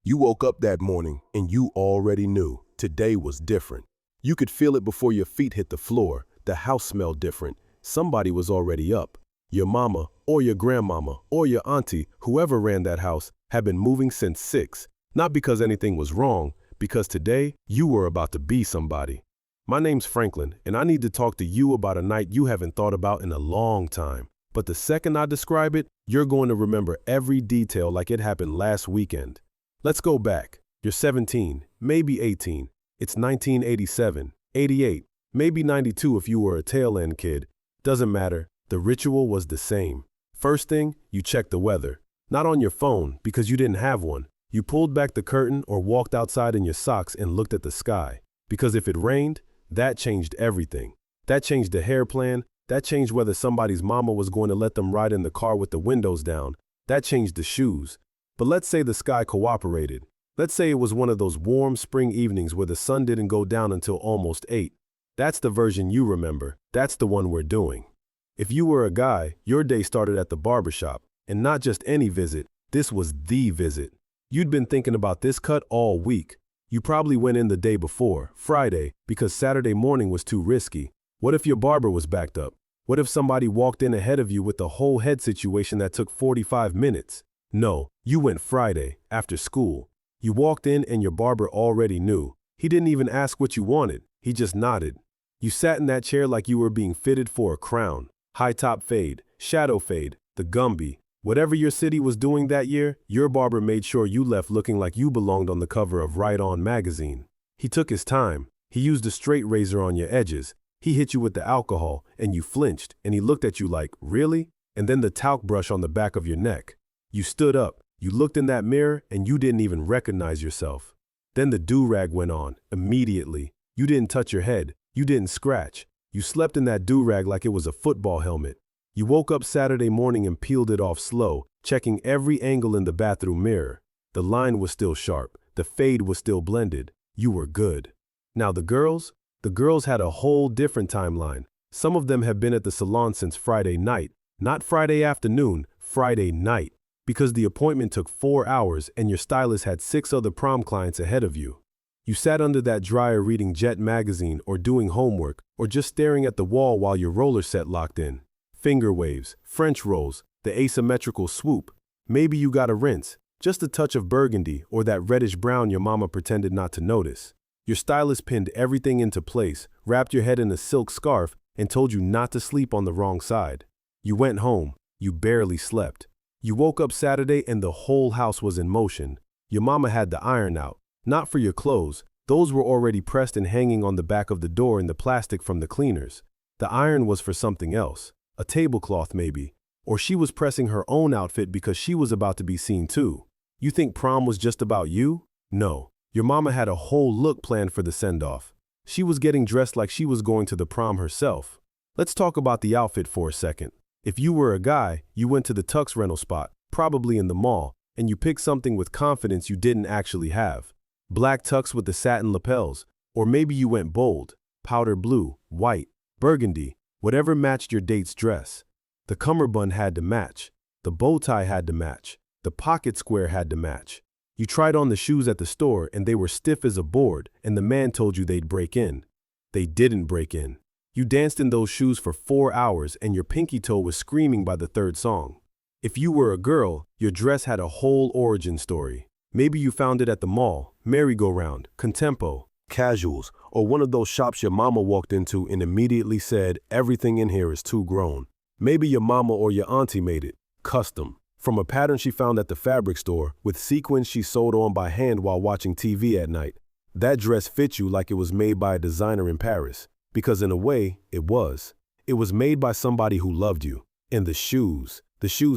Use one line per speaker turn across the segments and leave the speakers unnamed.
You woke up that morning and you already knew today was different. You could feel it before your feet hit the floor. The house smelled different. Somebody was already up. Your mama or your grandmama or your auntie, whoever ran that house, had been moving since 6. Not because anything was wrong, because today you were about to be somebody. My name's Franklin, and I need to talk to you about a night you haven't thought about in a long time. But the second I describe it, you're going to remember every detail like it happened last weekend. Let's go back. You're 17, maybe 18. It's 1987, 88, maybe 92 if you were a tail-end kid. Doesn't matter. The ritual was the same. First thing, you checked the weather. Not on your phone, because you didn't have one. You pulled back the curtain or walked outside in your socks and looked at the sky. Because if it rained, that changed everything. That changed the hair plan. That changed whether somebody's mama was going to let them ride in the car with the windows down. That changed the shoes. But let's say the sky cooperated. Let's say it was one of those warm spring evenings where the sun didn't go down until almost 8. That's the version you remember. That's the one we're doing. If you were a guy, your day started at the barbershop. And not just any visit. This was the visit. You'd been thinking about this cut all week. You probably went in the day before, Friday, because Saturday morning was too risky. What if your barber was backed up? What if somebody walked in ahead of you with the whole head situation that took 45 minutes? No, you went Friday, after school. You walked in and your barber already knew. He didn't even ask what you wanted. He just nodded. You sat in that chair like you were being fitted for a crown. High top fade, shadow fade, the Gumby. Whatever your city was doing that year, your barber made sure you left looking like you belonged on the cover of Right On magazine. He took his time. He used a straight razor on your edges. He hit you with the alcohol, and you flinched, and he looked at you like, really? And then the talc brush on the back of your neck. You stood up, you looked in that mirror, and you didn't even recognize yourself. Then the do-rag went on, immediately. You didn't touch your head. You didn't scratch. You slept in that do-rag like it was a football helmet. You woke up Saturday morning and peeled it off slow, checking every angle in the bathroom mirror. The line was still sharp. The fade was still blended. You were good. Now the girls had a whole different timeline. Some of them have been at the salon since Friday night. Not Friday afternoon, Friday night. Because the appointment took 4 hours and your stylist had 6 other prom clients ahead of you. You sat under that dryer reading Jet magazine or doing homework or just staring at the wall while your roller set locked in. Finger waves, French rolls, the asymmetrical swoop. Maybe you got a rinse, just a touch of burgundy or that reddish brown your mama pretended not to notice. Your stylist pinned everything into place, wrapped your head in a silk scarf, and told you not to sleep on the wrong side. You went home. You barely slept. You woke up Saturday and the whole house was in motion. Your mama had the iron out. Not for your clothes. Those were already pressed and hanging on the back of the door in the plastic from the cleaners. The iron was for something else. A tablecloth maybe. Or she was pressing her own outfit because she was about to be seen too. You think prom was just about you? No. Your mama had a whole look planned for the send-off. She was getting dressed like she was going to the prom herself. Let's talk about the outfit for a second. If you were a guy, you went to the tux rental spot, probably in the mall, and you picked something with confidence you didn't actually have. Black tux with the satin lapels, or maybe you went bold, powder blue, white, burgundy, whatever matched your date's dress. The cummerbund had to match. The bow tie had to match. The pocket square had to match. You tried on the shoes at the store and they were stiff as a board and the man told you they'd break in. They didn't break in. You danced in those shoes for 4 hours and your pinky toe was screaming by the third song. If you were a girl, your dress had a whole origin story. Maybe you found it at the mall, merry-go-round, Contempo, Casuals, or one of those shops your mama walked into and immediately said, everything in here is too grown. Maybe your mama or your auntie made it, custom, from a pattern she found at the fabric store with sequins she sewed on by hand while watching TV at night. That dress fit you like it was made by a designer in Paris, because in a way, it was. It was made by somebody who loved you. And the shoes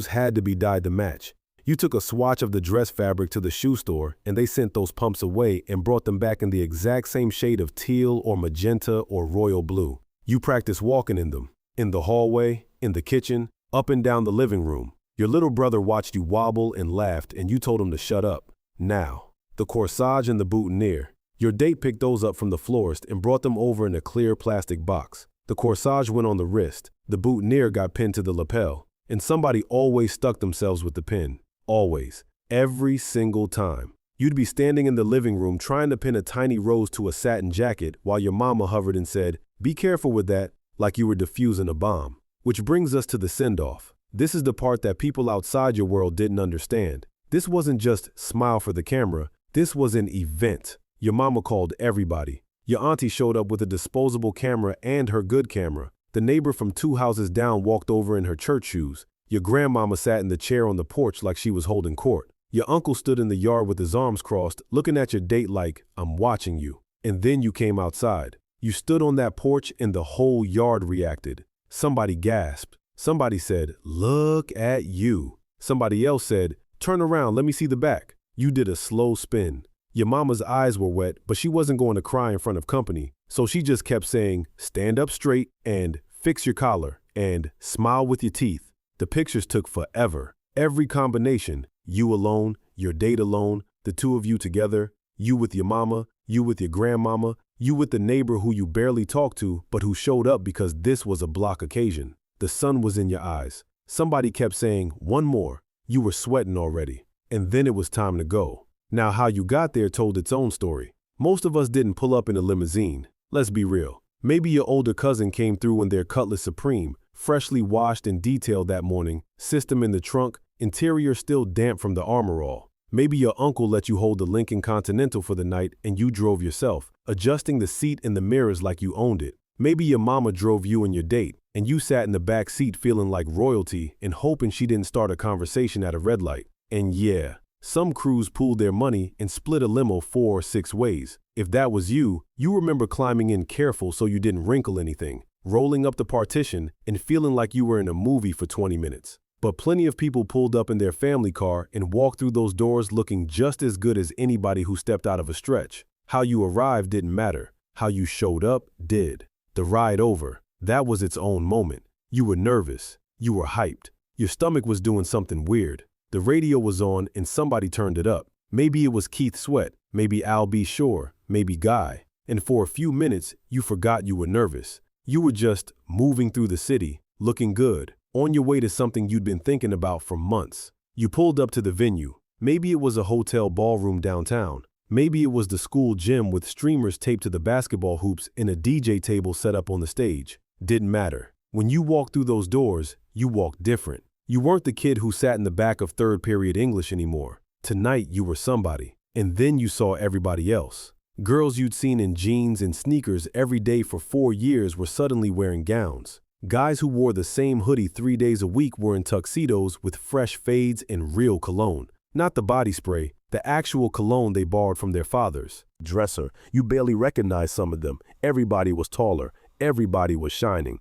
had to be dyed to match. You took a swatch of the dress fabric to the shoe store and they sent those pumps away and brought them back in the exact same shade of teal or magenta or royal blue. You practiced walking in them, in the hallway, in the kitchen, up and down the living room. Your little brother watched you wobble and laughed and you told him to shut up. Now, the corsage and the boutonniere. Your date picked those up from the florist and brought them over in a clear plastic box. The corsage went on the wrist, the boutonniere got pinned to the lapel, and somebody always stuck themselves with the pin. Always. Every single time. You'd be standing in the living room trying to pin a tiny rose to a satin jacket while your mama hovered and said, "Be careful with that," like you were defusing a bomb. Which brings us to the send-off. This is the part that people outside your world didn't understand. This wasn't just smile for the camera. This was an event. Your mama called everybody. Your auntie showed up with a disposable camera and her good camera. The neighbor from 2 houses down walked over in her church shoes. Your grandmama sat in the chair on the porch like she was holding court. Your uncle stood in the yard with his arms crossed, looking at your date like, "I'm watching you." And then you came outside. You stood on that porch and the whole yard reacted. Somebody gasped. Somebody said, "Look at you." Somebody else said, "Turn around, let me see the back." You did a slow spin. Your mama's eyes were wet, but she wasn't going to cry in front of company. So she just kept saying, "Stand up straight," and "Fix your collar," and "Smile with your teeth." The pictures took forever. Every combination, you alone, your date alone, the two of you together, you with your mama, you with your grandmama, you with the neighbor who you barely talked to, but who showed up because this was a block occasion. The sun was in your eyes. Somebody kept saying, "One more." You were sweating already. And then it was time to go. Now, how you got there told its own story. Most of us didn't pull up in a limousine. Let's be real. Maybe your older cousin came through in their Cutlass Supreme, freshly washed and detailed that morning, system in the trunk, interior still damp from the Armor All. Maybe your uncle let you hold the Lincoln Continental for the night and you drove yourself, adjusting the seat and the mirrors like you owned it. Maybe your mama drove you and your date, and you sat in the back seat feeling like royalty and hoping she didn't start a conversation at a red light. And yeah, some crews pooled their money and split a limo 4 or 6 ways. If that was you, you remember climbing in careful so you didn't wrinkle anything, rolling up the partition, and feeling like you were in a movie for 20 minutes. But plenty of people pulled up in their family car and walked through those doors looking just as good as anybody who stepped out of a stretch. How you arrived didn't matter. How you showed up did. The ride over, that was its own moment. You were nervous. You were hyped. Your stomach was doing something weird. The radio was on and somebody turned it up. Maybe it was Keith Sweat, maybe Al B. Shore, maybe Guy. And for a few minutes, you forgot you were nervous. You were just moving through the city, looking good, on your way to something you'd been thinking about for months. You pulled up to the venue. Maybe it was a hotel ballroom downtown. Maybe it was the school gym with streamers taped to the basketball hoops and a DJ table set up on the stage. Didn't matter. When you walked through those doors, you walked different. You weren't the kid who sat in the back of third period English anymore. Tonight you were somebody. And then you saw everybody else. Girls you'd seen in jeans and sneakers every day for 4 years were suddenly wearing gowns. Guys who wore the same hoodie 3 days a week were in tuxedos with fresh fades and real cologne. Not the body spray, the actual cologne they borrowed from their fathers. Dresser, you barely recognized some of them. Everybody was taller. Everybody was shining.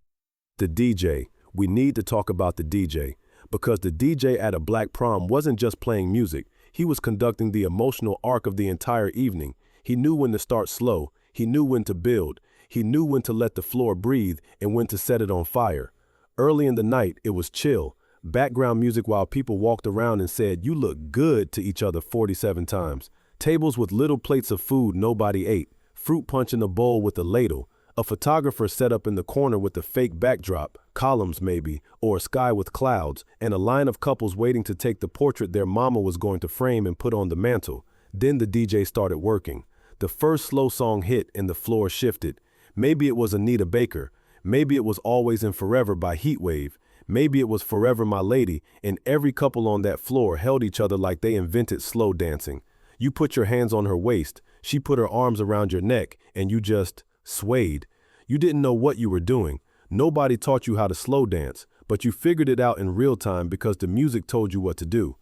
The DJ, we need to talk about the DJ. Because the DJ at a black prom wasn't just playing music, he was conducting the emotional arc of the entire evening. He knew when to start slow, he knew when to build, he knew when to let the floor breathe and when to set it on fire. Early in the night, it was chill, background music while people walked around and said, "You look good" to each other 47 times. Tables with little plates of food nobody ate, fruit punch in a bowl with a ladle, a photographer set up in the corner with a fake backdrop, columns maybe, or a sky with clouds, and a line of couples waiting to take the portrait their mama was going to frame and put on the mantle. Then the DJ started working. The first slow song hit and the floor shifted. Maybe it was Anita Baker. Maybe it was Always and Forever by Heatwave. Maybe it was Forever My Lady, and every couple on that floor held each other like they invented slow dancing. You put your hands on her waist, she put her arms around your neck, and you just swayed. You didn't know what you were doing. Nobody taught you how to slow dance, but you figured it out in real time because the music told you what to do.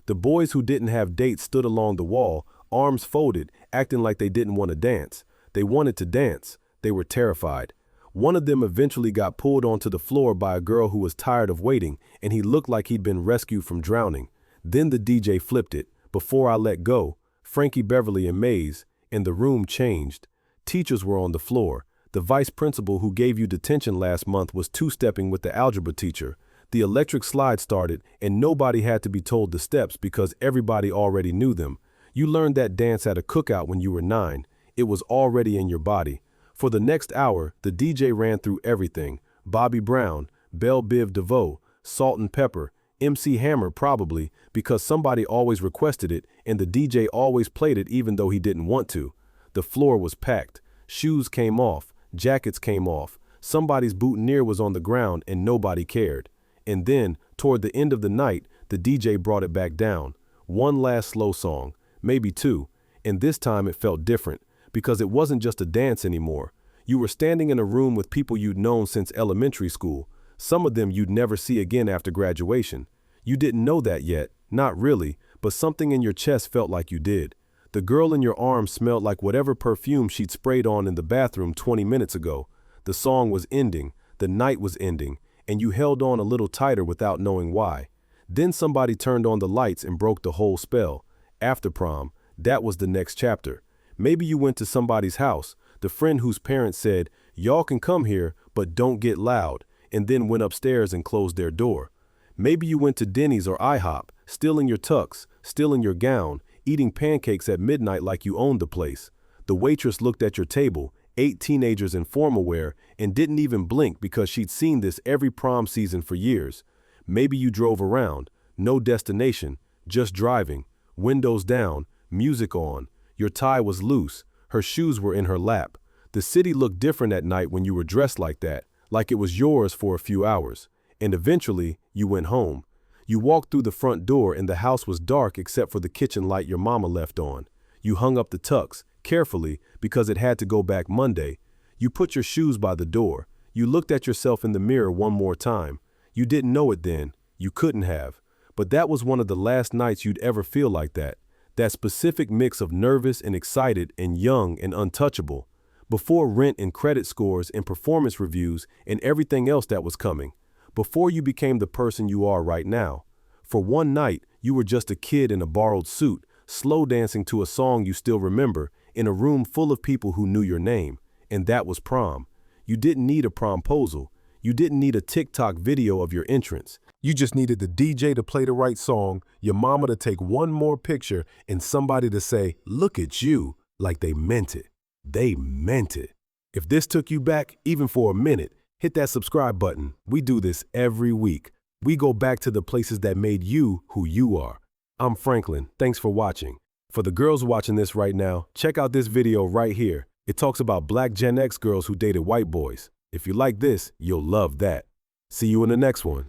The boys who didn't have dates stood along the wall, arms folded, acting like they didn't want to dance. They wanted to dance. They were terrified. One of them eventually got pulled onto the floor by a girl who was tired of waiting, and he looked like he'd been rescued from drowning. Then the DJ flipped it. Before I Let Go, Frankie, Beverly, and Maze, and the room changed. Teachers were on the floor. The vice principal who gave you detention last month was two-stepping with the algebra teacher. The electric slide started, and nobody had to be told the steps because everybody already knew them. You learned that dance at a cookout when you were 9. It was already in your body. For the next hour, the DJ ran through everything. Bobby Brown, Belle Biv DeVoe, Salt and Pepper, MC Hammer probably, because somebody always requested it and the DJ always played it even though he didn't want to. The floor was packed. Shoes came off, jackets came off. Somebody's boutonniere was on the ground and nobody cared. And then, toward the end of the night, the DJ brought it back down. One last slow song, maybe two, and this time it felt different, because it wasn't just a dance anymore. You were standing in a room with people you'd known since elementary school, some of them you'd never see again after graduation. You didn't know that yet, not really, but something in your chest felt like you did. The girl in your arms smelled like whatever perfume she'd sprayed on in the bathroom 20 minutes ago. The song was ending, the night was ending, and you held on a little tighter without knowing why. Then somebody turned on the lights and broke the whole spell. After prom, that was the next chapter. Maybe you went to somebody's house, the friend whose parents said, "Y'all can come here, but don't get loud," and then went upstairs and closed their door. Maybe you went to Denny's or IHOP, still in your tux, still in your gown, eating pancakes at midnight like you owned the place. The waitress looked at your table, 8 teenagers in formal wear, and didn't even blink because she'd seen this every prom season for years. Maybe you drove around, no destination, just driving, windows down, music on. Your tie was loose, her shoes were in her lap. The city looked different at night when you were dressed like that, like it was yours for a few hours. And eventually, you went home. You walked through the front door and the house was dark except for the kitchen light your mama left on. You hung up the tux, carefully, because it had to go back Monday. You put your shoes by the door. You looked at yourself in the mirror one more time. You didn't know it then. You couldn't have. But that was one of the last nights you'd ever feel like that. That specific mix of nervous and excited and young and untouchable. Before rent and credit scores and performance reviews and everything else that was coming. Before you became the person you are right now. For one night, you were just a kid in a borrowed suit, slow dancing to a song you still remember, in a room full of people who knew your name. And that was prom. You didn't need a promposal. You didn't need a TikTok video of your entrance. You just needed the DJ to play the right song, your mama to take one more picture, and somebody to say, "Look at you," like they meant it. They meant it. If this took you back, even for a minute, hit that subscribe button. We do this every week. We go back to the places that made you who you are. I'm Franklin. Thanks for watching. For the girls watching this right now, check out this video right here. It talks about black Gen X girls who dated white boys. If you like this, you'll love that. See you in the next one.